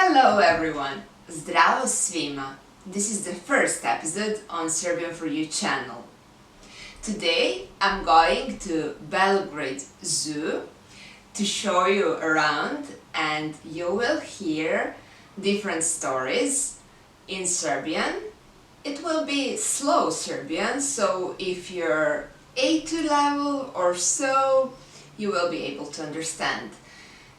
Hello everyone! Zdravo svima! This is the first episode on Serbian For You channel. Today I'm going to Belgrade Zoo to show you around and you will hear different stories in Serbian. It will be slow Serbian, so if you're A2 level or so, you will be able to understand.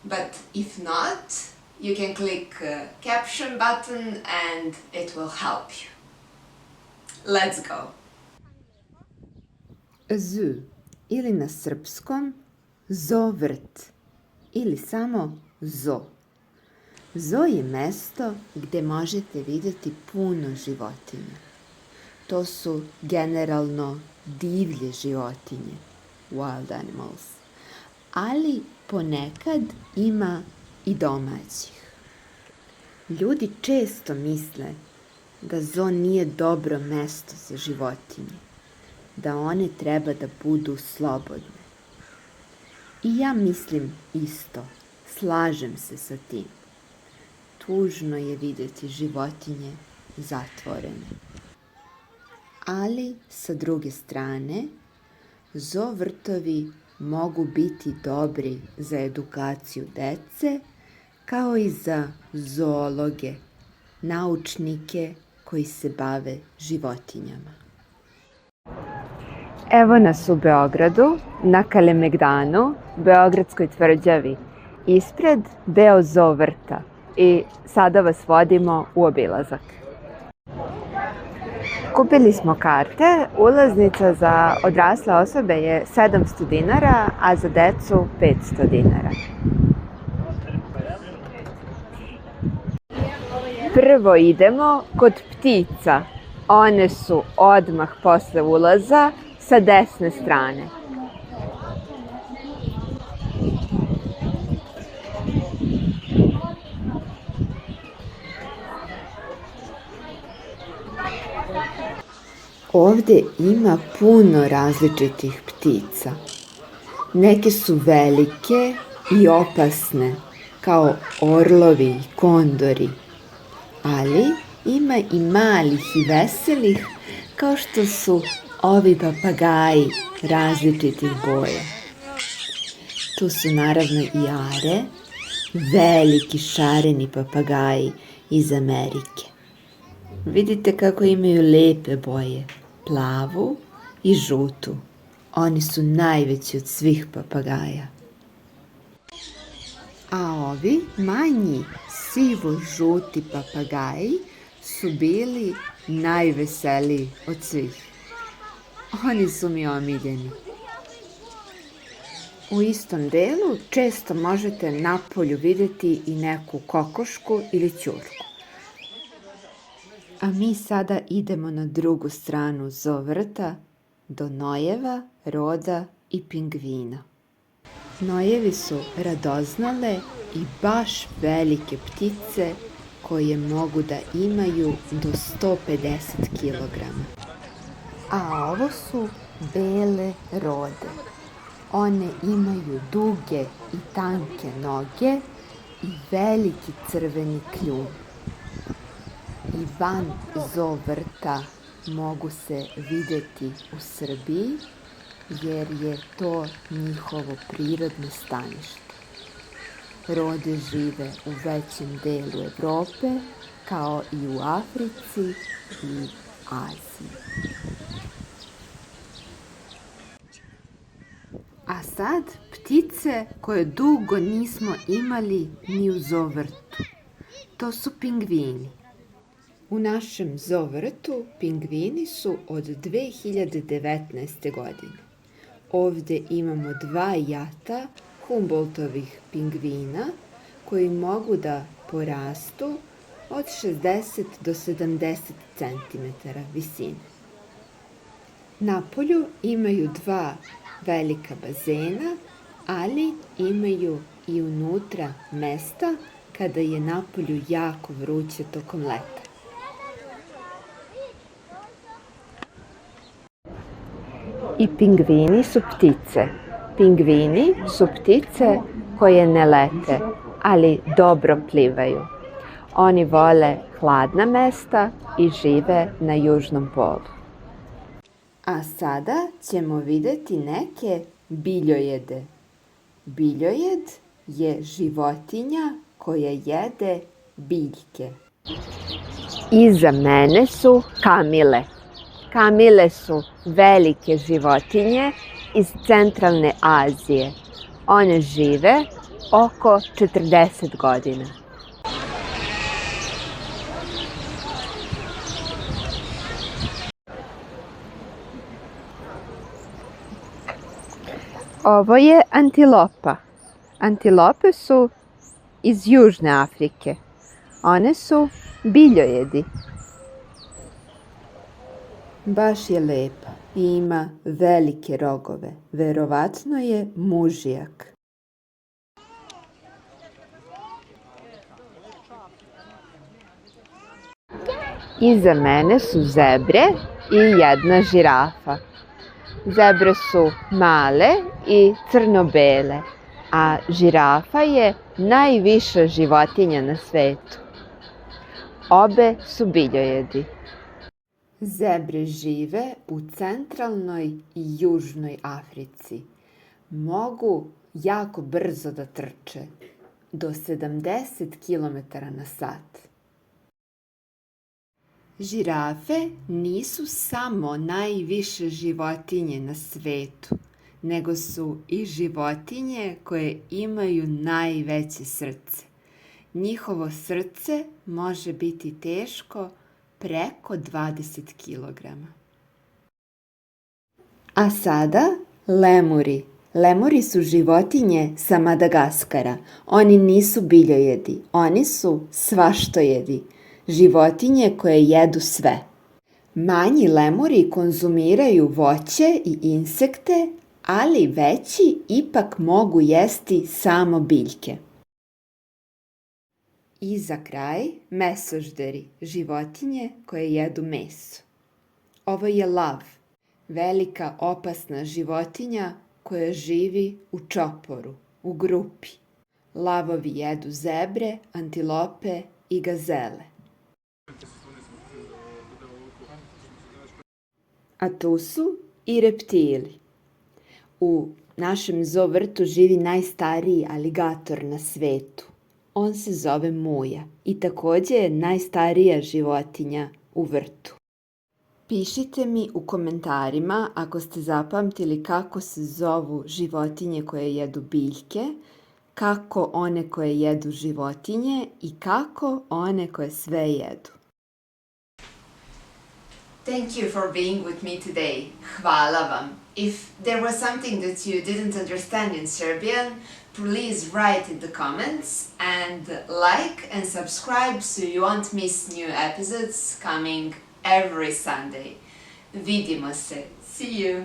But if not, you can click caption button and it will help you. Let's go! Zoo ili na srpskom zoovrt ili samo zoo. Zoo je mesto gdje možete vidjeti puno životinja. To su generalno divlje životinje, wild animals, ali ponekad ima i domaćih. Ljudi često misle da zoo nije dobro mesto za životinje, da one treba da budu slobodne. I ja mislim isto, slažem se sa tim. Tužno je vidjeti životinje zatvorene. Ali, sa druge strane, zoo vrtovi mogu biti dobri za edukaciju dece, kao i za zoologe, naučnike koji se bave životinjama. Evo nas u Beogradu, na Kalemegdanu, Beogradskoj tvrđavi, ispred Beo zoo vrta i sada vas vodimo u obilazak. Kupili smo karte, ulaznica za odrasle osobe je 700 dinara, a za decu 500 dinara. Prvo idemo kod ptica. One su odmah posle ulaza sa desne strane. Ovdje ima puno različitih ptica. Neke su velike i opasne, kao orlovi i kondori, ali ima i malih i veselih, kao što su ovi papagaji različitih boja. Tu su naravno i are, veliki šareni papagaji iz Amerike. Vidite kako imaju lepe boje, plavu i žutu. Oni su najveći od svih papagaja. A ovi manji sivo-žuti papagaji su bili najveseliji od svih. Oni su mi omiljeni. U istom delu često možete napolju vidjeti i neku kokošku ili ćurku. A mi sada idemo na drugu stranu zoo vrta, do nojeva, roda i pingvina. Nojevi su radoznale i baš velike ptice koje mogu da imaju do 150 kg. A ovo su bele rode. One imaju duge i tanke noge i veliki crveni kljun. I van zoo vrta mogu se vidjeti u Srbiji, jer je to njihovo prirodno stanište. Rode žive u većem delu Evrope, kao i u Africi i Aziji. A sad ptice koje dugo nismo imali ni u zoo vrtu. To su pingvini. U našem zoo vrtu pingvini su od 2019. godine. Ovdje imamo 2 jata Humboldtovih pingvina koji mogu da porastu od 60 do 70 cm visine. Napolju imaju 2 velika bazena, ali imaju i unutra mesta kada je napolju jako vruće tokom leta. I pingvini su ptice. Pingvini su ptice koje ne lete, ali dobro plivaju. Oni vole hladna mesta i žive na južnom polu. A sada ćemo vidjeti neke biljojede. Biljojed je životinja koja jede biljke. Iza mene su kamile. Kamile su velike životinje iz centralne Azije. One žive oko 40 godina. Ovo je antilopa. Antilope su iz Južne Afrike. One su biljojedi. Baš je lepa i ima velike rogove. Verovatno je mužjak. Iza mene su zebre i jedna žirafa. Zebre su male i crno-bele, a žirafa je najviša životinja na svetu. Obe su biljojedi. Zebre žive u centralnoj i južnoj Africi. Mogu jako brzo da trče, do 70 km/h. Žirafe nisu samo najviše životinje na svetu, nego su i životinje koje imaju najveće srce. Njihovo srce može biti teško preko 20 kg. A sada lemuri. Lemuri su životinje sa Madagaskara. Oni nisu biljojedi, oni su svaštojedi. Životinje koje jedu sve. Manji lemuri konzumiraju voće i insekte, ali veći ipak mogu jesti samo biljke. I za kraj mesožderi, životinje koje jedu meso. Ovo je lav, velika opasna životinja koja živi u čoporu, u grupi. Lavovi jedu zebre, antilope i gazele. A tu su i reptili. U našem zoo vrtu živi najstariji aligator na svetu. On se zove Muja i također je najstarija životinja u vrtu. Pišite mi u komentarima ako ste zapamtili kako se zovu životinje koje jedu biljke, kako one koje jedu životinje i kako one koje sve jedu. Thank you for being with me today. Hvala vam. If there was something that you didn't understand in Serbian, please write in the comments and like and subscribe so you won't miss new episodes coming every Sunday. Vidimo se. See you.